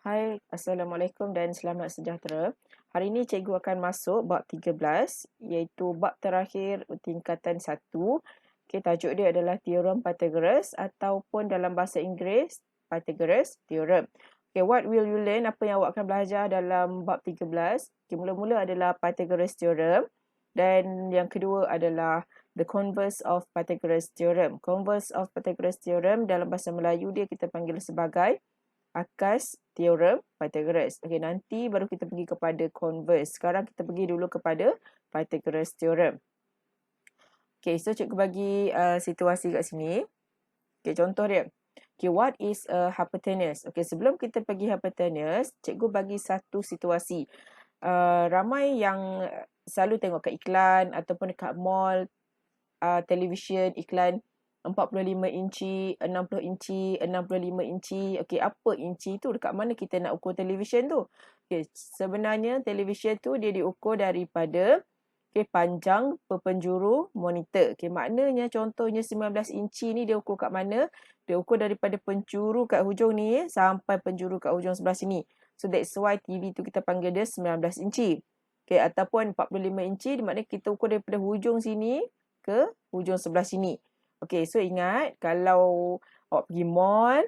Hai, Assalamualaikum dan selamat sejahtera. Hari ini cikgu akan masuk bab 13 iaitu bab terakhir tingkatan 1. Okay, tajuk dia adalah Teorem Pythagoras ataupun dalam bahasa Inggeris Pythagoras Theorem. Okay, what will you learn? Apa yang awak akan belajar dalam bab 13? Okay, mula-mula adalah Pythagoras Theorem dan yang kedua adalah the converse of Pythagoras Theorem. Converse of Pythagoras Theorem dalam bahasa Melayu dia kita panggil sebagai akas teorem Pythagoras. Okey, nanti baru kita pergi kepada converse. Sekarang kita pergi dulu kepada Pythagoras theorem. Okey, so cikgu bagi situasi kat sini. Okey, contoh dia. Okey, what is a hypotenuse? Okey, sebelum kita pergi hypotenuse, cikgu bagi satu situasi. Ramai yang selalu tengok kat iklan ataupun dekat mall, televisyen, iklan 45 inci, 60 inci, 65 inci. Okey, apa inci tu? Dekat mana kita nak ukur televisyen tu? Okey, sebenarnya televisyen tu dia diukur daripada panjang penjuru monitor. Okey, maknanya contohnya 19 inci ni dia ukur kat mana? Dia ukur daripada penjuru kat hujung ni sampai penjuru kat hujung sebelah sini. So that's why TV tu kita panggil dia 19 inci. Okey, ataupun 45 inci maknanya kita ukur daripada hujung sini ke hujung sebelah sini. Okey, so ingat kalau awak pergi mall,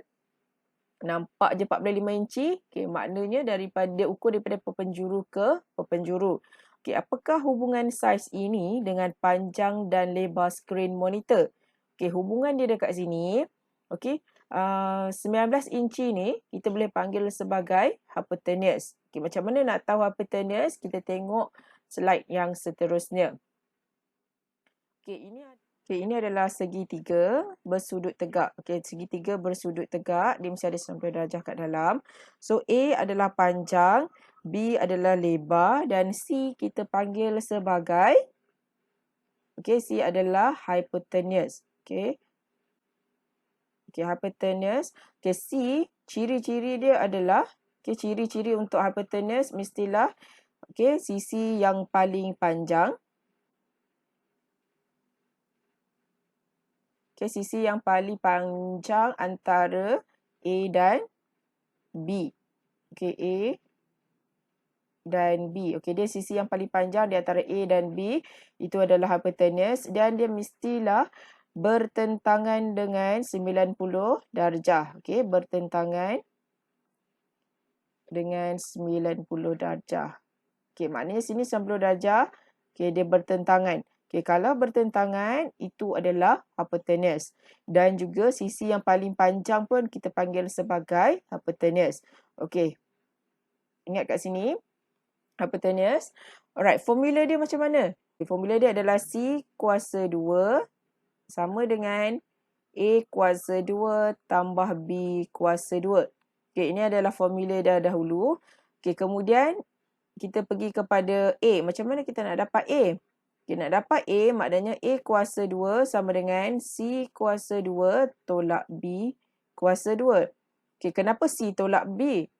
nampak je 45 inci, okey, maknanya daripada ukur daripada penjuru ke penjuru. Okey, apakah hubungan saiz ini dengan panjang dan lebar skrin monitor? Okey, hubungan dia dekat sini. Okey, 19 inci ni kita boleh panggil sebagai hypotenuse. Okey, macam mana nak tahu hypotenuse? Kita tengok slide yang seterusnya. Okey, ini adalah segitiga bersudut tegak. Okey, segitiga bersudut tegak, dia mesti ada 90 darjah kat dalam. So A adalah panjang, B adalah lebar dan C kita panggil sebagai C adalah hypotenuse. Okey. Okey, hypotenuse. Okey, C ciri-ciri dia adalah ciri-ciri untuk hypotenuse mestilah sisi yang paling panjang. Sisi yang paling panjang antara A dan B. A dan B. Dia sisi yang paling panjang di antara A dan B. Itu adalah hypotenuse dan dia mestilah bertentangan dengan 90 darjah. Bertentangan dengan 90 darjah. Maknanya sini 90 darjah. Dia bertentangan. Kalau bertentangan, itu adalah hypotenuse. Dan juga sisi yang paling panjang pun kita panggil sebagai hypotenuse. Ingat kat sini. Hypotenuse. Alright, formula dia macam mana? Formula dia adalah C kuasa 2 sama dengan A kuasa 2 tambah B kuasa 2. Ini adalah formula dah dahulu. Kemudian kita pergi kepada A. Macam mana kita nak dapat A? Nak dapat A, maknanya A kuasa 2 sama dengan C kuasa 2 tolak B kuasa 2. Kenapa C tolak B?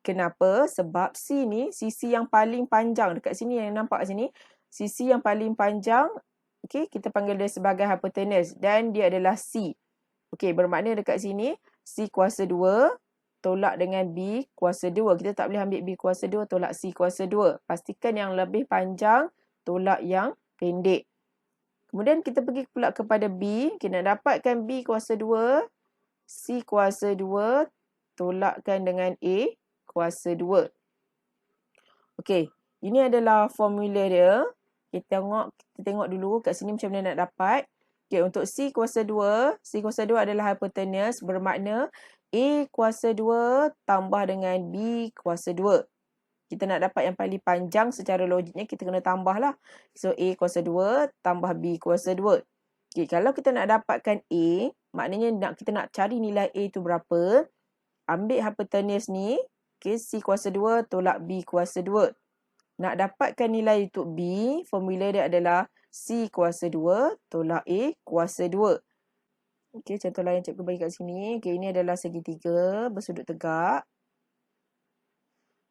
Kenapa? Sebab C ni sisi yang paling panjang. Dekat sini yang nampak sini. Sisi yang paling panjang, kita panggil dia sebagai hypotenuse. Dan dia adalah C. Bermakna dekat sini, C kuasa 2 tolak dengan B kuasa 2. Kita tak boleh ambil B kuasa 2 tolak C kuasa 2. Pastikan yang lebih panjang tolak yang pendek. Kemudian kita pergi pula kepada B. Nak dapatkan B kuasa 2, C kuasa 2 tolakkan dengan A kuasa 2. Ini adalah formula dia. Kita tengok dulu kat sini macam mana nak dapat. Untuk C kuasa 2, C kuasa 2 adalah hypotenuse, bermakna A kuasa 2 tambah dengan B kuasa 2. Kita nak dapat yang paling panjang secara logiknya kita kena tambah lah. So A kuasa 2 tambah B kuasa 2. Kalau kita nak dapatkan A, maknanya kita nak cari nilai A tu berapa, ambil hypotenuse ni, C kuasa 2 tolak B kuasa 2. Nak dapatkan nilai untuk B, formula dia adalah C kuasa 2 tolak A kuasa 2. Contoh lain cikgu bagi kat sini. Ini adalah segitiga bersudut tegak.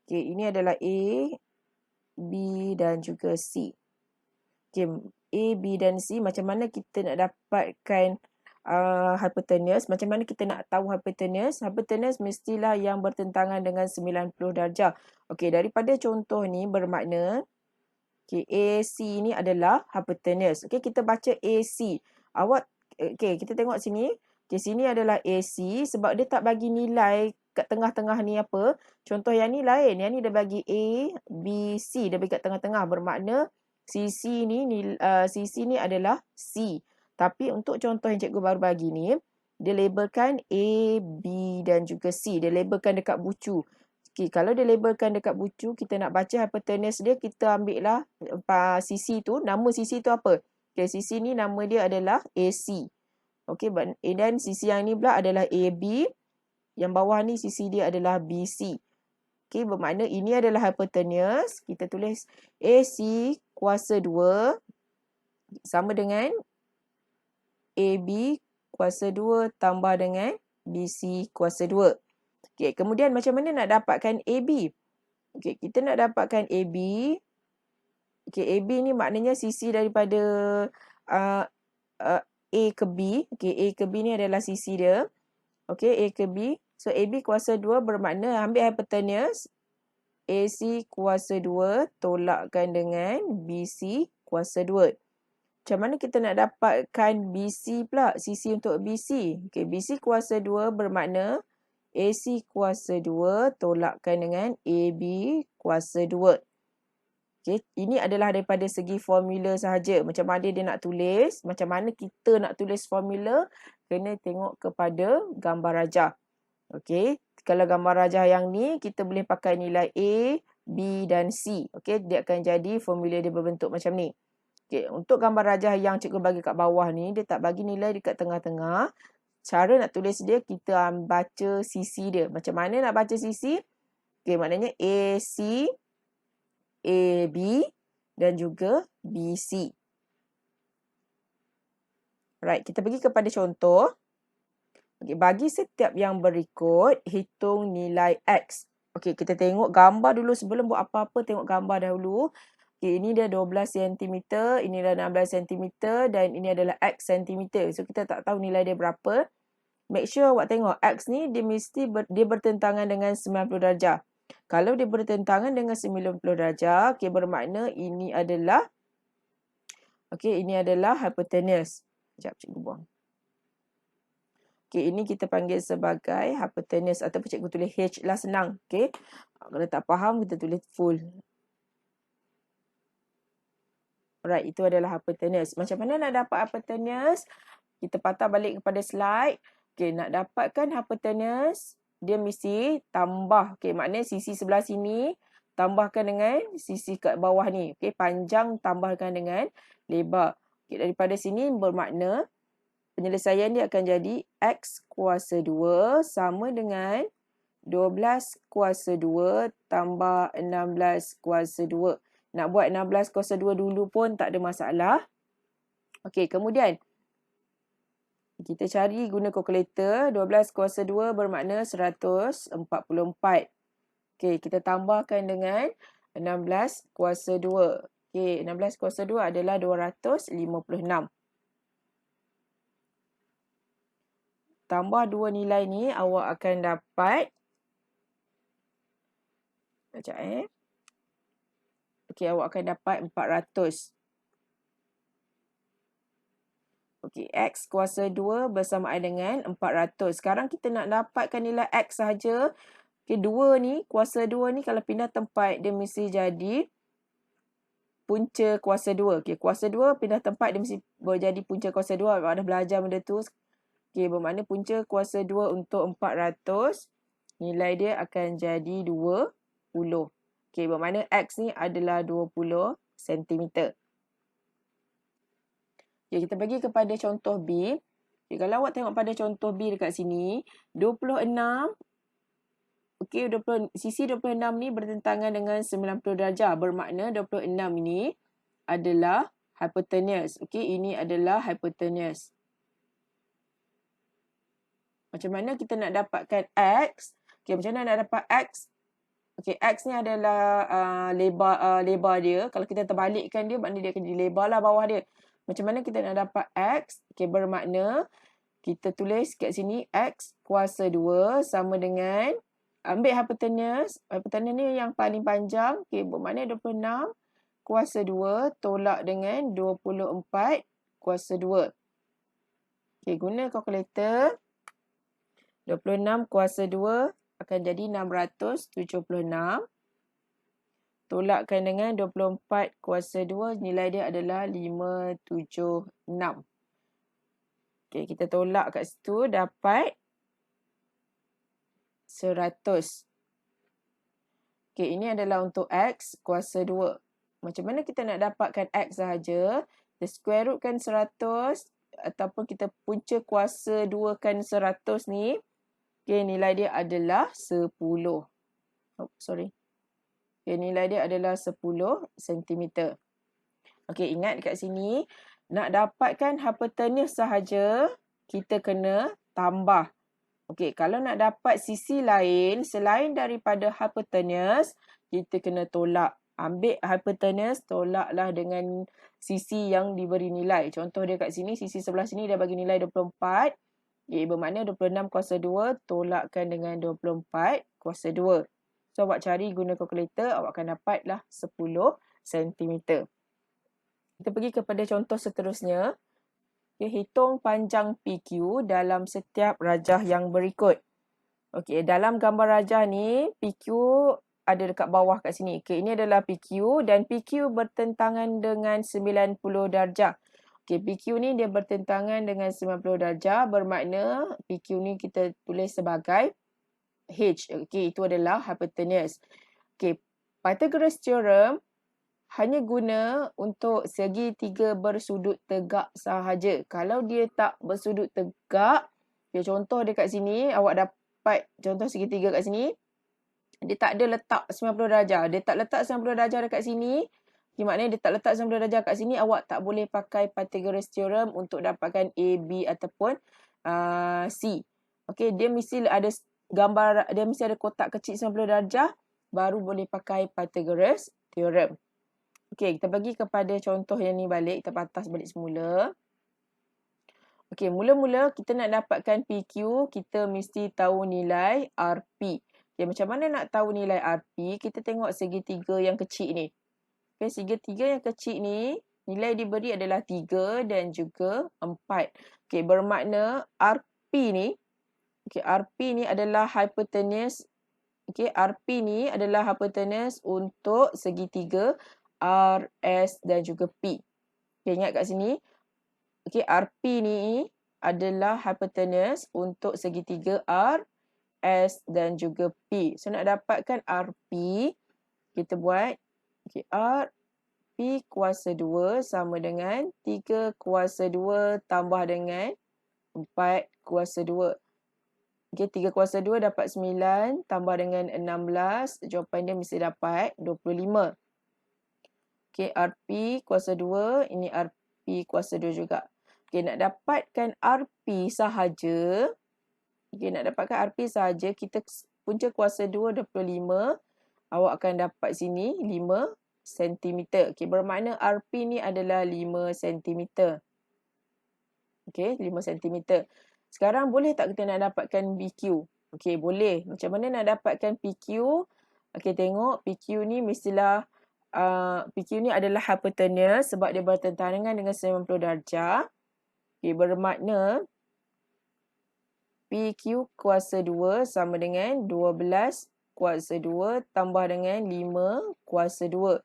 Ini adalah A, B dan juga C. A, B dan C, macam mana kita nak dapatkan hypotenuse. Macam mana kita nak tahu hypotenuse? Hypotenuse mestilah yang bertentangan dengan 90 darjah. Okey, daripada contoh ni bermakna AC ni adalah hypotenuse. Okey, kita baca AC. Kita tengok sini. Okey, sini adalah AC sebab dia tak bagi nilai kat tengah-tengah ni apa. Contoh yang ni lain. Yang ni dia bagi A, B, C. Dia bagi kat tengah-tengah. Bermakna CC ni adalah C. Tapi untuk contoh yang cikgu baru bagi ni, dia labelkan A, B dan juga C. Dia labelkan dekat bucu. Okay, kalau dia labelkan dekat bucu, kita nak baca hypotenuse dia, kita ambil lah CC tu. Nama CC tu apa? Okay, CC ni nama dia adalah AC. Okay, dan CC yang ni pula adalah AB. Yang bawah ni CC dia adalah BC. Okay, bermakna ini adalah hypotenuse. Kita tulis AC kuasa 2 sama dengan AB kuasa 2 tambah dengan BC kuasa 2. Okay, kemudian macam mana nak dapatkan AB? Okay, kita nak dapatkan AB. Okay, AB ni maknanya sisi daripada A ke B. Okay, A ke B ni adalah sisi dia. Okay, A ke B. So, AB kuasa 2 bermakna ambil hypotenuse. AC kuasa 2 tolakkan dengan BC kuasa 2. Macam mana kita nak dapatkan BC pula? Sisi untuk BC. Okay, BC kuasa 2 bermakna AC kuasa 2 tolakkan dengan AB kuasa 2. Okay, ini adalah daripada segi formula sahaja. Macam mana dia nak tulis, macam mana kita nak tulis formula, kena tengok kepada gambar rajah. Okay, kalau gambar rajah yang ni, kita boleh pakai nilai A, B dan C. Okay, dia akan jadi formula dia berbentuk macam ni. Okay, untuk gambar rajah yang cikgu bagi kat bawah ni, dia tak bagi nilai dekat tengah-tengah. Cara nak tulis dia, kita baca sisi dia. Macam mana nak baca sisi? Okay, maknanya AC, AB dan juga BC. Right, kita pergi kepada contoh. Okay, bagi setiap yang berikut, hitung nilai X. Okay, kita tengok gambar dulu. Sebelum buat apa-apa, tengok gambar dahulu. Okay, ini dia 12 cm, ini dah 16 cm dan ini adalah X cm. So, kita tak tahu nilai dia berapa. Make sure awak tengok X ni dia mesti dia bertentangan dengan 90 darjah. Kalau dia bertentangan dengan 90 darjah, okay, bermakna ini adalah hypotenuse. Sekejap, cikgu buang. Okay, ini kita panggil sebagai hypotenuse ataupun cikgu tulis H lah, senang. Okay, kalau tak faham, kita tulis full. Alright, itu adalah hypotenuse. Macam mana nak dapat hypotenuse? Kita patah balik kepada slide. Okay, nak dapatkan hypotenuse, dia mesti tambah. Okay, maknanya sisi sebelah sini tambahkan dengan sisi kat bawah ni. Okay, panjang tambahkan dengan lebar. Okay, daripada sini bermakna penyelesaian dia akan jadi X kuasa 2 sama dengan 12 kuasa 2 tambah 16 kuasa 2. Nak buat 16 kuasa 2 dulu pun tak ada masalah. Okey, kemudian kita cari guna kalkulator. 12 kuasa 2 bermakna 144. Okey, kita tambahkan dengan 16 kuasa 2. Okey, 16 kuasa 2 adalah 256. Tambah dua nilai ni, awak akan dapat. Sekejap Okey, awak akan dapat 400. Okey, X kuasa 2 bersamaan dengan 400. Sekarang kita nak dapatkan nilai X sahaja. Okey, 2 ni, kuasa 2 ni kalau pindah tempat, dia mesti jadi punca kuasa 2. Okey, kuasa 2 pindah tempat, dia mesti jadi punca kuasa 2. Awak dah belajar benda tu. Okey, bermakna punca kuasa 2 untuk 400. Nilai dia akan jadi 20. Okey, bermakna X ni adalah 20 cm. Okey, kita pergi kepada contoh B. Okey, kalau awak tengok pada contoh B dekat sini, 26. Okey, sisi 26 ni bertentangan dengan 90 darjah. Bermakna 26 ini adalah hypotenuse. Okey, ini adalah hypotenuse. Macam mana kita nak dapatkan X? Okey, macam mana nak dapat X? Okey, X ni adalah lebar dia. Kalau kita terbalikkan dia, maknanya dia akan jadi lebar lah bawah dia. Macam mana kita nak dapat X? Okey, bermakna kita tulis kat sini X kuasa 2 sama dengan, ambil hypotenuse ni yang paling panjang, okay, bermakna 26 kuasa 2 tolak dengan 24 kuasa 2. Okay, guna kalkulator, 26 kuasa 2 akan jadi 676. Tolakkan dengan 24 kuasa 2, nilai dia adalah 576. Okay, kita tolak kat situ, dapat 100. Okay, ini adalah untuk X kuasa 2. Macam mana kita nak dapatkan X sahaja? Kita square rootkan 100 ataupun kita punca kuasa 2 kan 100 ni. Okay, nilai dia adalah 10. Oh, sorry. Okay, nilai dia adalah 10 cm. Okay, ingat dekat sini, nak dapatkan hypotenuse sahaja, kita kena tambah. Okay, kalau nak dapat sisi lain, selain daripada hypotenuse, kita kena tolak. Ambil hypotenuse, tolaklah dengan sisi yang diberi nilai. Contoh dia kat sini, sisi sebelah sini dia bagi nilai 24. Bermakna 26 kuasa 2, tolakkan dengan 24 kuasa 2. So, awak cari guna kalkulator, awak akan dapatlah 10 cm. Kita pergi kepada contoh seterusnya. Okay, hitung panjang PQ dalam setiap rajah yang berikut. Okay, dalam gambar rajah ni, PQ ada dekat bawah kat sini. Okay, ini adalah PQ dan PQ bertentangan dengan 90 darjah. Okay, PQ ni dia bertentangan dengan 90 darjah, bermakna PQ ni kita tulis sebagai H. Okay, itu adalah hypotenuse. Okay, Pythagoras theorem hanya guna untuk segitiga bersudut tegak sahaja. Kalau dia tak bersudut tegak, okay, contoh dekat sini, awak dapat contoh segitiga kat sini, dia tak ada letak 90 darjah. Dia tak letak 90 darjah dekat sini, okay, maknanya dia tak letak 90 darjah kat sini, awak tak boleh pakai Pythagoras theorem untuk dapatkan A, B ataupun C. Okay, dia mesti ada gambar, dia mesti ada kotak kecil 90 darjah, baru boleh pakai Pythagoras theorem. Okey, kita bagi kepada contoh yang ni balik. Kita patas balik semula. Okey, mula-mula kita nak dapatkan PQ, kita mesti tahu nilai RP. Okey, macam mana nak tahu nilai RP? Kita tengok segitiga yang kecil ni. Okey, segitiga yang kecil ni, nilai diberi adalah 3 dan juga 4. Okey, bermakna RP ni, okey, RP ni adalah hypotenuse. Okey, RP ni adalah hypotenuse untuk segitiga R, S dan juga P. Okay, ingat kat sini. Okay, RP ni adalah hypotenuse untuk segitiga R, S dan juga P. So, nak dapatkan RP, kita buat okay, RP kuasa 2 sama dengan 3 kuasa 2 tambah dengan 4 kuasa 2. Okay, 3 kuasa 2 dapat 9 tambah dengan 16. Jawapan dia mesti dapat 25. Okay, RP kuasa 2. Ini RP kuasa 2 juga. Okay, nak dapatkan RP sahaja. Okay, nak dapatkan RP sahaja, kita punca kuasa 2, 25. Awak akan dapat sini 5 cm. Okay, bermakna RP ni adalah 5 cm. Okay, 5 cm. Sekarang boleh tak kita nak dapatkan PQ? Okay, boleh. Macam mana nak dapatkan PQ? Okay, tengok PQ ni mestilah PQ ni adalah hypotenuse sebab dia bertentangan dengan 90 darjah. Okay, bermakna PQ kuasa 2 sama dengan 12 kuasa 2 tambah dengan 5 kuasa 2.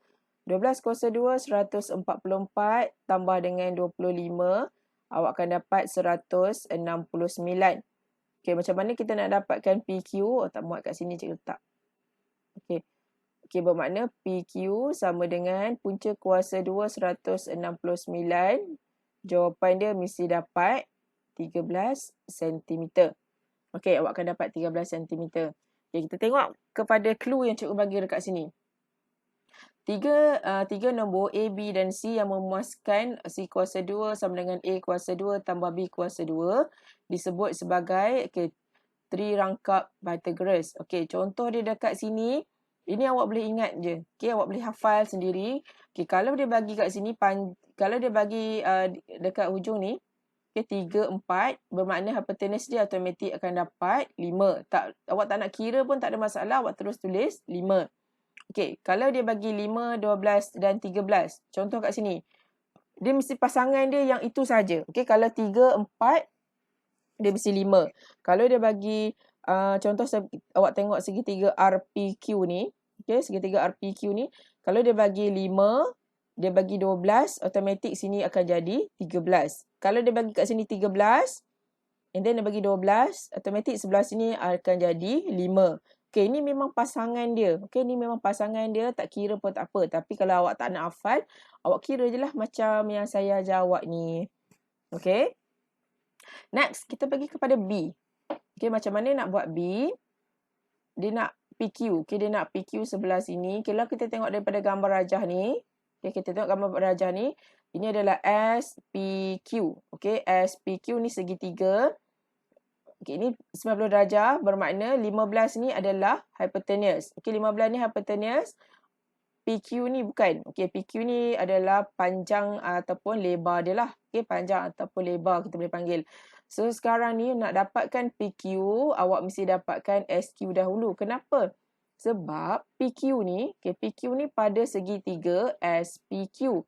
12 kuasa 2, 144 tambah dengan 25. Awak akan dapat 169. Okay, macam mana kita nak dapatkan PQ? Oh, tak muat kat sini cikgu letak. Okay. Okay, bermakna PQ sama dengan punca kuasa 2, 169. Jawapan dia mesti dapat 13 cm. Okay, awak akan dapat 13 cm. Okay, kita tengok kepada clue yang cikgu bagi dekat sini. Tiga nombor A, B dan C yang memuaskan C kuasa 2 sama dengan A kuasa 2 tambah B kuasa 2 disebut sebagai trirangkap Pythagoras. Okay, contoh dia dekat sini. Ini awak boleh ingat je. Okay, awak boleh hafal sendiri. Okay, kalau dia bagi kat sini, kalau dia bagi dekat hujung ni, Okay, 3, 4. Bermakna hypotenuse dia automatik akan dapat 5. Awak tak nak kira pun tak ada masalah. Awak terus tulis 5. Okay, kalau dia bagi 5, 12 dan 13. Contoh kat sini. Dia mesti pasangan dia yang itu saja. Okay, kalau 3, 4, dia mesti 5. Kalau dia bagi, contoh awak tengok segitiga RPQ ni. Okay, segitiga RPQ ni. Kalau dia bagi 5, dia bagi 12, automatik sini akan jadi 13. Kalau dia bagi kat sini 13, and then dia bagi 12, automatik sebelah sini akan jadi 5. Okay, ini memang pasangan dia. Okay, ini memang pasangan dia, tak kira pun tak apa. Tapi kalau awak tak nak hafal, awak kira je lah macam yang saya jawab ni. Okay. Next, kita pergi kepada B. Okay, macam mana nak buat B? Dia nak PQ. Okay, dia nak PQ sebelah sini. Kalau kita tengok daripada gambar rajah ni. Okay, kita tengok gambar rajah ni. Ini adalah SPQ. Okay, SPQ ni segitiga. Okay, ini 90 darjah. Bermakna 15 ni adalah hypotenuse. Okay, 15 ni hypotenuse. PQ ni bukan. Okay, PQ ni adalah panjang ataupun lebar dia lah. Okay, panjang ataupun lebar kita boleh panggil. So, sekarang ni nak dapatkan PQ, awak mesti dapatkan SQ dahulu. Kenapa? Sebab PQ ni, okay, PQ ni pada segitiga SPQ.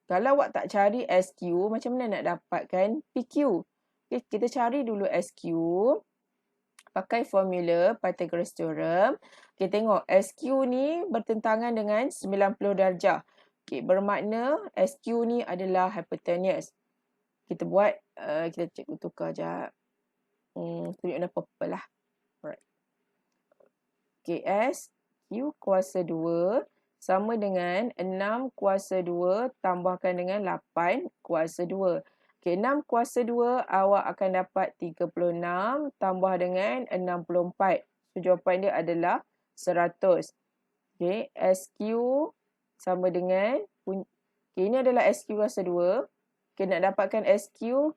Kalau awak tak cari SQ, macam mana nak dapatkan PQ? Okay, kita cari dulu SQ. Pakai formula Pythagoras Theorem. Okay, tengok SQ ni bertentangan dengan 90 darjah. Okay, bermakna SQ ni adalah hypotenuse. Kita buat, kita cikgu tukar sekejap. Tunjuk warna purple lah. Alright. Okay, SQ kuasa 2 sama dengan 6 kuasa 2 tambahkan dengan 8 kuasa 2. Okay, 6 kuasa 2 awak akan dapat 36 tambah dengan 64. So, jawapan dia adalah 100. Okay, SQ sama dengan, okay, ini adalah SQ kuasa 2. Okay, nak dapatkan SQ,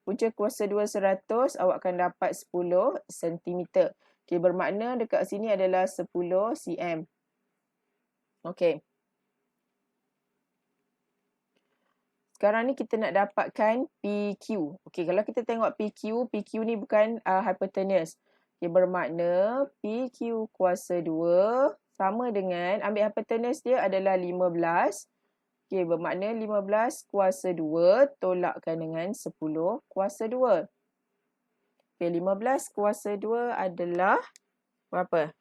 punca kuasa 2 100, awak akan dapat 10 cm. Okay, bermakna dekat sini adalah 10 cm. Okay. Sekarang ni kita nak dapatkan PQ. Okey, kalau kita tengok PQ, PQ ni bukan hypotenuse. Okey, bermakna PQ kuasa 2 sama dengan, ambil hypotenuse dia adalah 15. Okey, bermakna 15 kuasa 2 tolakkan dengan 10 kuasa 2. Okey, 15 kuasa 2 adalah berapa?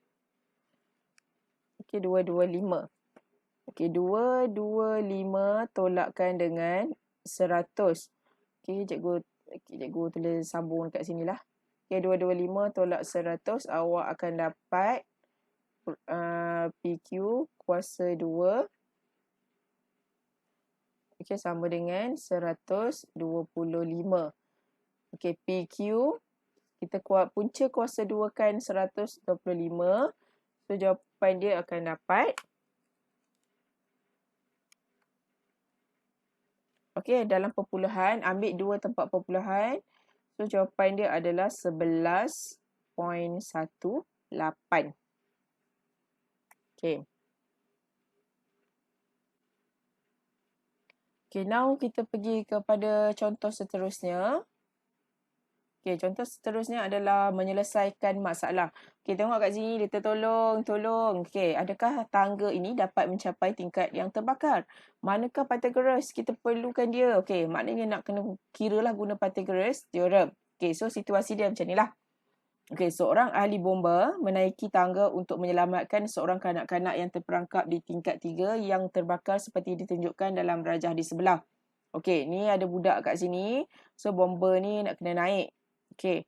Okey, 225. Okey, 225 tolakkan dengan 100. Okey, cikgu tulis sambung dekat sini lah. Okey, 225 tolak 100, awak akan dapat PQ kuasa 2. Okey, sama dengan 125. Okey, PQ, kita punca kuasa 2 kan 125. So, jawapan dia akan dapat, okey, dalam perpuluhan, ambil 2 tempat perpuluhan. So, jawapan dia adalah 11.18. Okey. Okey, now kita pergi kepada contoh seterusnya. Okey, contoh seterusnya adalah menyelesaikan masalah. Okey, tengok kat sini dia tolong. Okey, adakah tangga ini dapat mencapai tingkat yang terbakar? Manakah Pythagoras? Kita perlukan dia. Okey, maknanya nak kena kiralah guna Pythagoras Theorem. Okey, so situasi dia macam inilah. Okey, seorang ahli bomba menaiki tangga untuk menyelamatkan seorang kanak-kanak yang terperangkap di tingkat 3 yang terbakar seperti ditunjukkan dalam rajah di sebelah. Okey, ni ada budak kat sini. So, bomba ni nak kena naik. Okey.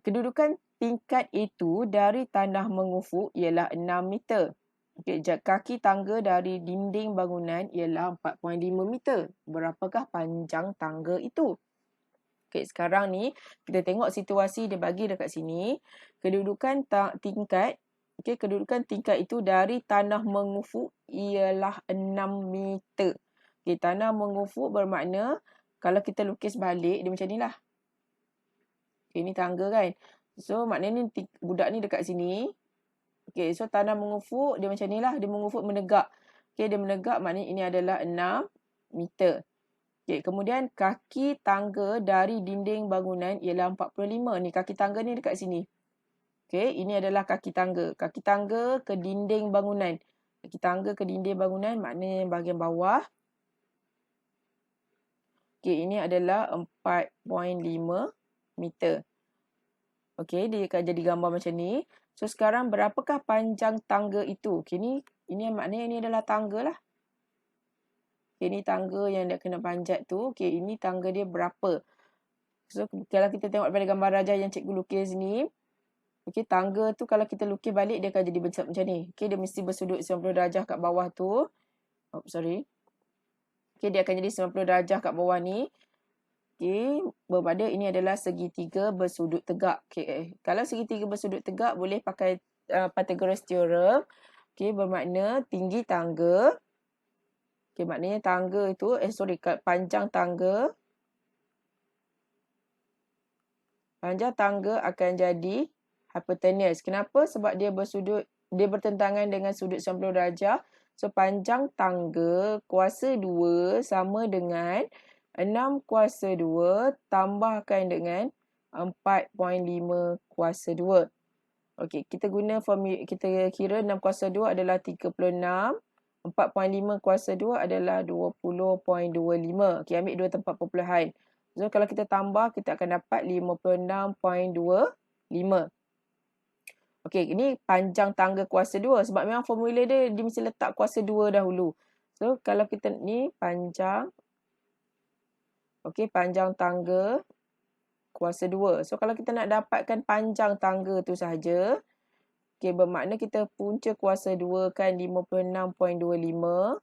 Kedudukan tingkat itu dari tanah mengufuk ialah 6 meter. Okey, kaki tangga dari dinding bangunan ialah 4.5 meter. Berapakah panjang tangga itu? Okey, sekarang ni kita tengok situasi dia bagi dekat sini. Kedudukan tingkat, okey, kedudukan tingkat itu dari tanah mengufuk ialah 6 meter. Okey, tanah mengufuk bermakna kalau kita lukis balik dia macam nilah. Okay, ini tangga kan. So, maknanya budak ni dekat sini. Okay, so tanah mengufuk, dia macam ni lah. Dia mengufuk menegak. Okay, dia menegak maknanya ini adalah 6 meter. Okey, kemudian kaki tangga dari dinding bangunan ialah 45. Ni kaki tangga ni dekat sini. Okey, ini adalah kaki tangga. Kaki tangga ke dinding bangunan. Kaki tangga ke dinding bangunan maknanya bahagian bawah. Okey, ini adalah 4.5 meter. Okey, dia akan jadi gambar macam ni. So, sekarang berapakah panjang tangga itu? Okey, ini maknanya ini adalah tangga lah. Okay, ini tangga yang dia kena panjat tu. Okay, ini tangga dia berapa. So, kalau kita tengok daripada gambar rajah yang cikgu lukis ni. Okay, tangga tu kalau kita lukis balik, dia akan jadi bentuk macam ni. Okay, dia mesti bersudut 90 darjah kat bawah tu. Oh, sorry. Okay, dia akan jadi 90 darjah kat bawah ni. Okay, berpada ini adalah segitiga bersudut tegak. Okay, kalau segitiga bersudut tegak, boleh pakai Pythagoras theorem. Okay, bermakna tinggi tangga. Okay, maknanya tangga itu, panjang tangga. Panjang tangga akan jadi hypotenuse. Kenapa? Sebab dia bertentangan dengan sudut 90 darjah. So, panjang tangga kuasa 2 sama dengan 6 kuasa 2 tambahkan dengan 4.5 kuasa 2. Okey, kita kira 6 kuasa 2 adalah 36. 4.5 kuasa 2 adalah 20.25. Okey, ambil 2 tempat perpuluhan. So, kalau kita tambah, kita akan dapat 56.25. Okey, ini panjang tangga kuasa 2. Sebab memang formula dia mesti letak kuasa 2 dahulu. So, kalau kita ni panjang. Okey, panjang tangga kuasa 2. So, kalau kita nak dapatkan panjang tangga tu sahaja. Okey, bermakna kita punca kuasa 2 kan 56.25.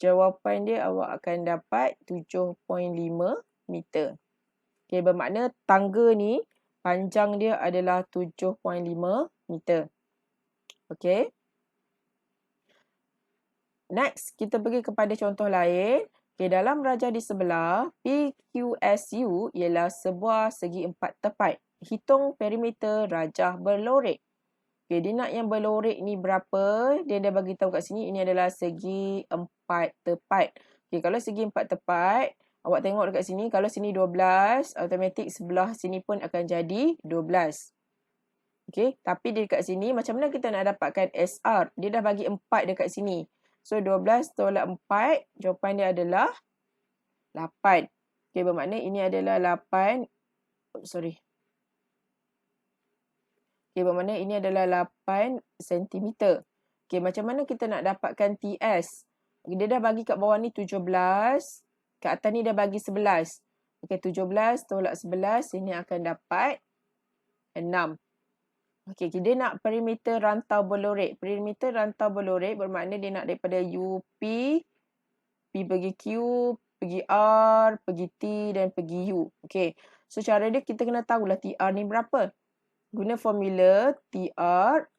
Jawapan dia awak akan dapat 7.5 meter. Okey, bermakna tangga ni panjang dia adalah 7.5 meter. Okey. Next, kita pergi kepada contoh lain. Okey, dalam rajah di sebelah, PQSU ialah sebuah segi empat tepat. Hitung perimeter rajah berlorek. Okey, dia nak yang berlorek ni berapa? Dia dah bagi tahu kat sini, ini adalah segi empat tepat. Okey, kalau segi empat tepat, awak tengok dekat sini, kalau sini 12, automatik sebelah sini pun akan jadi 12. Okey, tapi dekat sini, macam mana kita nak dapatkan SR? Dia dah bagi 4 dekat sini. So, 12 tolak 4, jawapan dia adalah 8. Okey, bermakna ini adalah 8. Okey, bermakna ini adalah 8 cm. Okey, macam mana kita nak dapatkan TS? Dia dah bagi kat bawah ni 17. Kat atas ni dah bagi 11. Okey, 17 tolak 11. Ini akan dapat 6. Okey, dia nak perimeter rantau berlorek. Perimeter rantau berlorek bermakna dia nak daripada UP, P pergi Q, pergi R, pergi T dan pergi U. Okey, so cara dia kita kena tahulah TR ni berapa. Guna formula TR.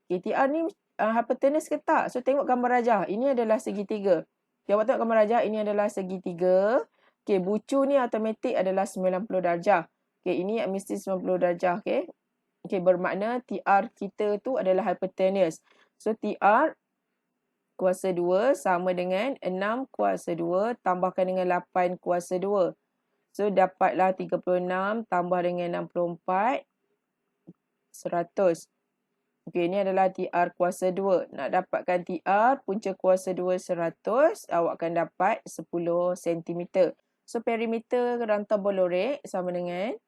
Okay, TR ni hypotenuse ke tak? So, tengok gambar rajah. Ini adalah segitiga. Okay, awak tengok gambar rajah. Ini adalah segitiga. Okay, bucu ni automatik adalah 90 darjah. Okay, ini mesti 90 darjah. Okay. Okay, bermakna TR kita tu adalah hypotenuse. So, TR kuasa 2 sama dengan 6 kuasa 2 tambahkan dengan 8 kuasa 2. So, dapatlah 36 tambah dengan 64. 100. Okey, ini adalah TR kuasa 2. Nak dapatkan TR, punca kuasa 2 100, awak akan dapat 10 cm. So, perimeter rantau berlorek sama dengan,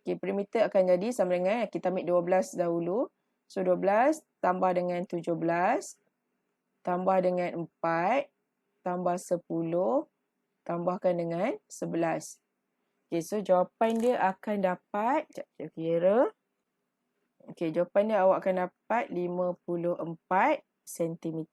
okey, perimeter akan jadi sama dengan, kita ambil 12 dahulu. So, 12 tambah dengan 17, tambah dengan 4, tambah 10, tambahkan dengan 11. Okey, so jawapan dia akan dapat, sekejap saya kira. Okey, jawapan dia awak akan dapat 54 cm.